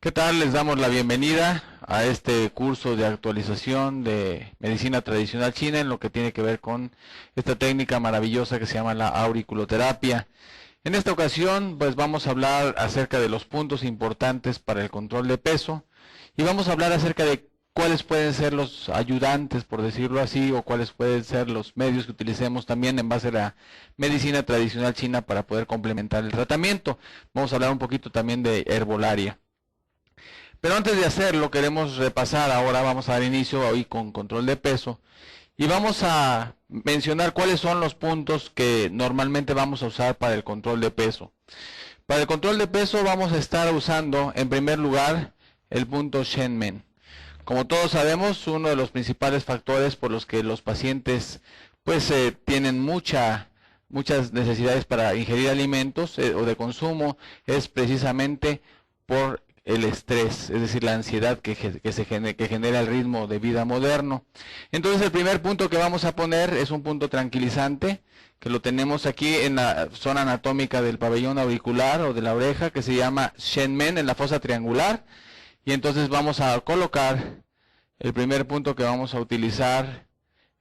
¿Qué tal? Les damos la bienvenida a este curso de actualización de medicina tradicional china en lo que tiene que ver con esta técnica maravillosa que se llama la auriculoterapia. En esta ocasión, pues vamos a hablar acerca de los puntos importantes para el control de peso y vamos a hablar acerca de cuáles pueden ser los ayudantes, por decirlo así, o cuáles pueden ser los medios que utilicemos también en base a la medicina tradicional china para poder complementar el tratamiento. Vamos a hablar un poquito también de herbolaria. Pero antes de hacerlo, queremos repasar, ahora vamos a dar inicio hoy con control de peso y vamos a mencionar cuáles son los puntos que normalmente vamos a usar para el control de peso. Para el control de peso vamos a estar usando en primer lugar el punto Shenmen. Como todos sabemos, uno de los principales factores por los que los pacientes pues tienen muchas necesidades para ingerir alimentos o de consumo es precisamente por el estrés, es decir, la ansiedad que genera el ritmo de vida moderno. Entonces el primer punto que vamos a poner es un punto tranquilizante, que lo tenemos aquí en la zona anatómica del pabellón auricular o de la oreja, que se llama Shenmen, en la fosa triangular. Y entonces vamos a colocar, el primer punto que vamos a utilizar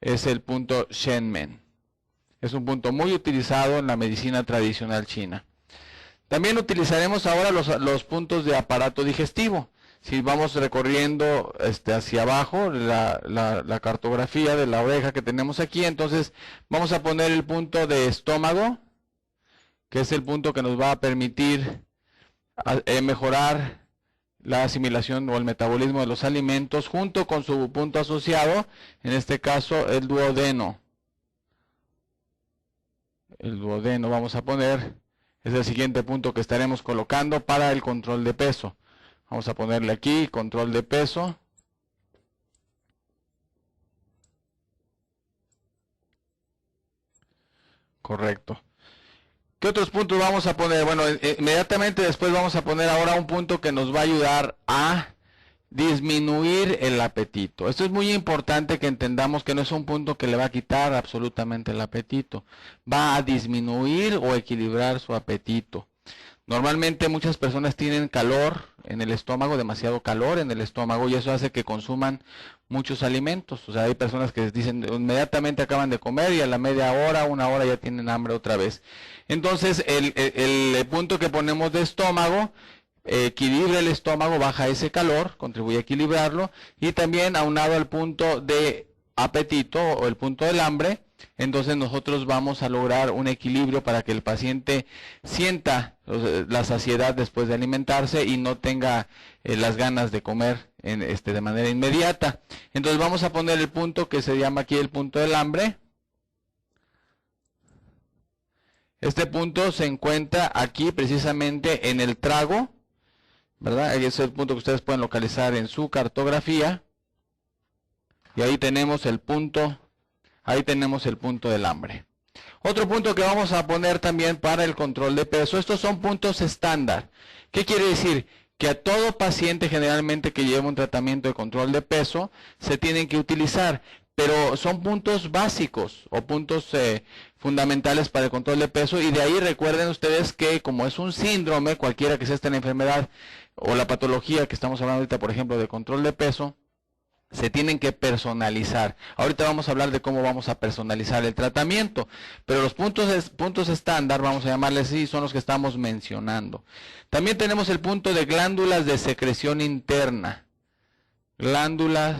es el punto Shenmen. Es un punto muy utilizado en la medicina tradicional china. También utilizaremos ahora los puntos de aparato digestivo. Si vamos recorriendo hacia abajo la cartografía de la oreja que tenemos aquí, entonces vamos a poner el punto de estómago, que es el punto que nos va a permitir mejorar la asimilación o el metabolismo de los alimentos, junto con su punto asociado, en este caso el duodeno. El duodeno vamos a poner. Es el siguiente punto que estaremos colocando para el control de peso. Vamos a ponerle aquí, control de peso. Correcto. ¿Qué otros puntos vamos a poner? Bueno, inmediatamente después vamos a poner ahora un punto que nos va a ayudar a disminuir el apetito. Esto es muy importante que entendamos que no es un punto que le va a quitar absolutamente el apetito. Va a disminuir o equilibrar su apetito. Normalmente muchas personas tienen calor en el estómago, demasiado calor en el estómago, y eso hace que consuman muchos alimentos. O sea, hay personas que dicen inmediatamente acaban de comer y a la media hora, una hora ya tienen hambre otra vez. Entonces el punto que ponemos de estómago equilibra el estómago, baja ese calor, contribuye a equilibrarlo, y también aunado al punto de apetito o el punto del hambre, entonces nosotros vamos a lograr un equilibrio para que el paciente sienta la saciedad después de alimentarse y no tenga las ganas de comer de manera inmediata. Entonces vamos a poner el punto que se llama aquí el punto del hambre. Este punto se encuentra aquí precisamente en el trago, ¿verdad? Ese es el punto que ustedes pueden localizar en su cartografía. Y ahí tenemos el punto del hambre. Otro punto que vamos a poner también para el control de peso, estos son puntos estándar. ¿Qué quiere decir? Que a todo paciente generalmente que lleva un tratamiento de control de peso se tienen que utilizar, pero son puntos básicos o puntos fundamentales para el control de peso, y de ahí recuerden ustedes que como es un síndrome, cualquiera que sea esta la enfermedad o la patología que estamos hablando ahorita, por ejemplo, de control de peso, se tienen que personalizar. Ahorita vamos a hablar de cómo vamos a personalizar el tratamiento, pero los puntos estándar, vamos a llamarles así, son los que estamos mencionando. También tenemos el punto de glándulas de secreción interna. Glándulas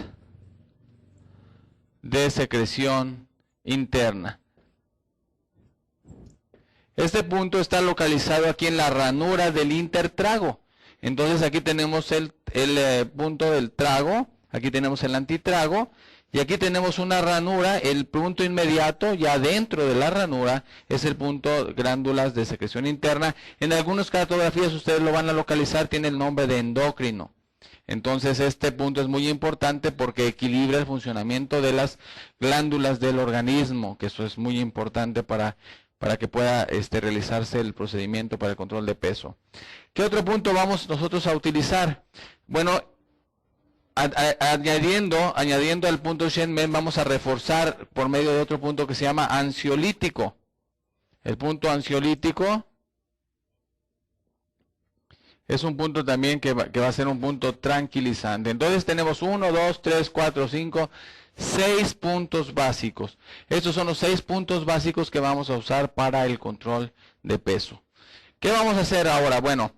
de secreción interna. Este punto está localizado aquí en la ranura del intertrago. Entonces aquí tenemos el punto del trago. Aquí tenemos el antitrago y aquí tenemos una ranura. El punto inmediato ya dentro de la ranura es el punto glándulas de secreción interna. En algunas cartografías ustedes lo van a localizar, tiene el nombre de endocrino. Entonces este punto es muy importante porque equilibra el funcionamiento de las glándulas del organismo, que eso es muy importante para que pueda realizarse el procedimiento para el control de peso. ¿Qué otro punto vamos nosotros a utilizar? Bueno, añadiendo al punto Shenmen, vamos a reforzar por medio de otro punto que se llama ansiolítico. El punto ansiolítico Es un punto también que va a ser un punto tranquilizante. Entonces tenemos 1, 2, 3, 4, 5, 6 puntos básicos. Estos son los 6 puntos básicos que vamos a usar para el control de peso. ¿Qué vamos a hacer ahora? Bueno,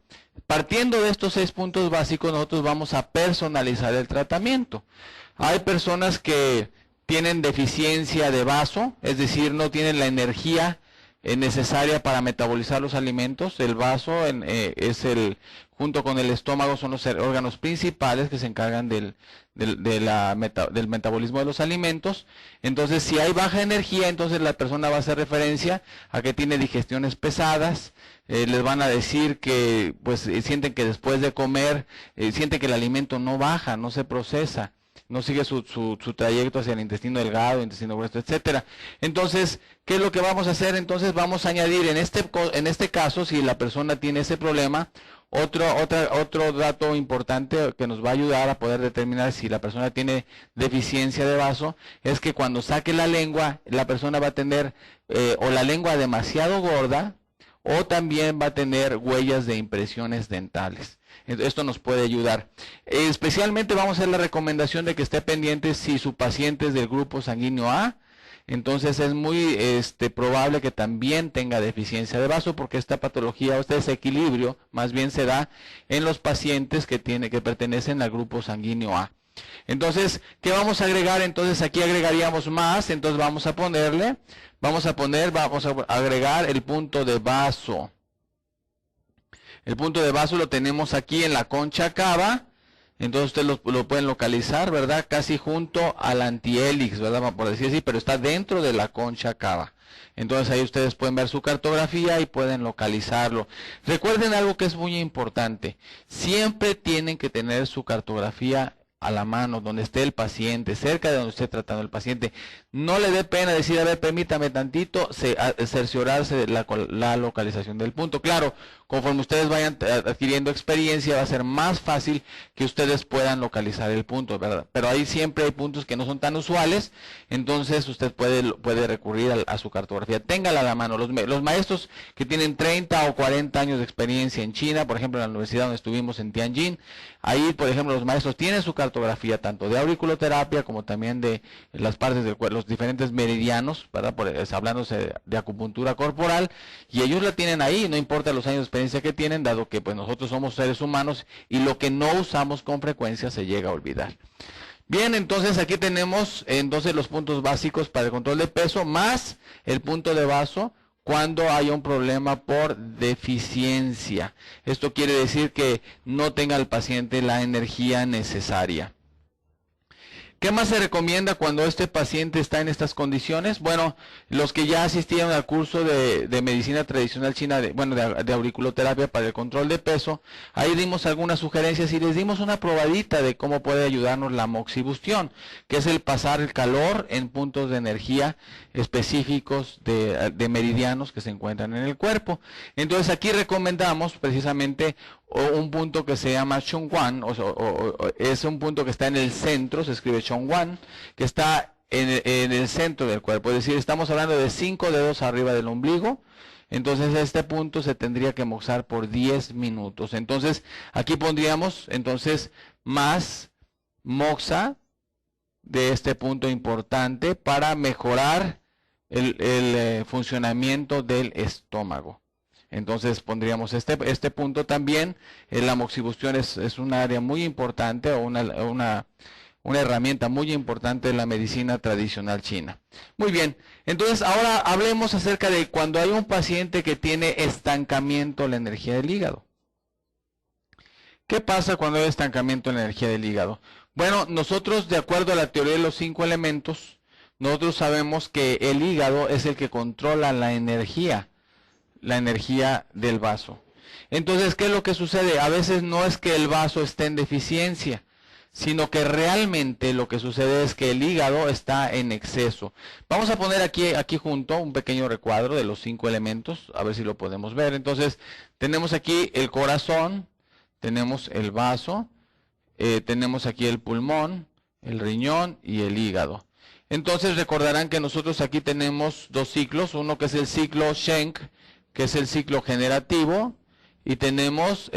partiendo de estos 6 puntos básicos, nosotros vamos a personalizar el tratamiento. Hay personas que tienen deficiencia de vaso, es decir, no tienen la energía necesaria para metabolizar los alimentos. El vaso junto con el estómago son los órganos principales que se encargan del metabolismo de los alimentos. Entonces, si hay baja energía, entonces la persona va a hacer referencia a que tiene digestiones pesadas. Les van a decir que pues sienten que después de comer, sienten que el alimento no baja, no se procesa, no sigue su trayecto hacia el intestino delgado, intestino grueso, etcétera. Entonces, ¿qué es lo que vamos a hacer? Entonces vamos a añadir en este caso, si la persona tiene ese problema, otro dato importante que nos va a ayudar a poder determinar si la persona tiene deficiencia de vaso, es que cuando saque la lengua, la persona va a tener o la lengua demasiado gorda, o también va a tener huellas de impresiones dentales. Esto nos puede ayudar. Especialmente vamos a hacer la recomendación de que esté pendiente si su paciente es del grupo sanguíneo A. Entonces es muy probable que también tenga deficiencia de vaso, porque esta patología o este desequilibrio más bien se da en los pacientes que pertenecen al grupo sanguíneo A. Entonces, ¿qué vamos a agregar? Entonces aquí agregaríamos más. Entonces vamos a agregar el punto de vaso. El punto de vaso lo tenemos aquí en la concha cava. Entonces ustedes lo pueden localizar, ¿verdad? Casi junto al antihélix, ¿verdad? Por decir así, pero está dentro de la concha cava. Entonces ahí ustedes pueden ver su cartografía y pueden localizarlo. Recuerden algo que es muy importante. Siempre tienen que tener su cartografía a la mano, donde esté el paciente, cerca de donde esté tratando el paciente. No le dé pena decir, a ver, permítame tantito, cerciorarse de la localización del punto. Claro, conforme ustedes vayan adquiriendo experiencia, va a ser más fácil que ustedes puedan localizar el punto, ¿verdad? Pero ahí siempre hay puntos que no son tan usuales, entonces usted puede recurrir a su cartografía. Téngala a la mano. Los maestros que tienen 30 o 40 años de experiencia en China, por ejemplo, en la universidad donde estuvimos en Tianjin, ahí, por ejemplo, los maestros tienen su cartografía tanto de auriculoterapia como también de las partes del cuerpo, los diferentes meridianos, ¿verdad? Hablándose de acupuntura corporal, y ellos la tienen ahí, no importa los años de experiencia que tienen, dado que pues nosotros somos seres humanos y lo que no usamos con frecuencia se llega a olvidar. Bien, entonces aquí tenemos los puntos básicos para el control de peso, más el punto de vaso cuando haya un problema por deficiencia. Esto quiere decir que no tenga el paciente la energía necesaria. ¿Qué más se recomienda cuando este paciente está en estas condiciones? Bueno, los que ya asistieron al curso de medicina tradicional china, de auriculoterapia para el control de peso, ahí dimos algunas sugerencias y les dimos una probadita de cómo puede ayudarnos la moxibustión, que es el pasar el calor en puntos de energía específicos de meridianos que se encuentran en el cuerpo. Entonces aquí recomendamos precisamente un punto que se llama Chongguan, es un punto que está en el centro, se escribe Chongguan, que está en el centro del cuerpo, es decir, estamos hablando de 5 dedos arriba del ombligo. Entonces este punto se tendría que moxar por 10 minutos. Entonces aquí pondríamos más moxa de este punto importante para mejorar el funcionamiento del estómago. Entonces pondríamos este punto también. La moxibustión es un área muy importante, o una herramienta muy importante de la medicina tradicional china. Muy bien, entonces ahora hablemos acerca de cuando hay un paciente que tiene estancamiento en la energía del hígado. ¿Qué pasa cuando hay estancamiento en la energía del hígado? Bueno, nosotros, de acuerdo a la teoría de los 5 elementos, nosotros sabemos que el hígado es el que controla la energía del vaso. Entonces, ¿qué es lo que sucede? A veces no es que el vaso esté en deficiencia, sino que realmente lo que sucede es que el hígado está en exceso. Vamos a poner aquí junto un pequeño recuadro de los 5 elementos, a ver si lo podemos ver. Entonces, tenemos aquí el corazón, tenemos el vaso, tenemos aquí el pulmón, el riñón y el hígado. Entonces recordarán que nosotros aquí tenemos 2 ciclos, uno que es el ciclo Schenck, que es el ciclo generativo, y tenemos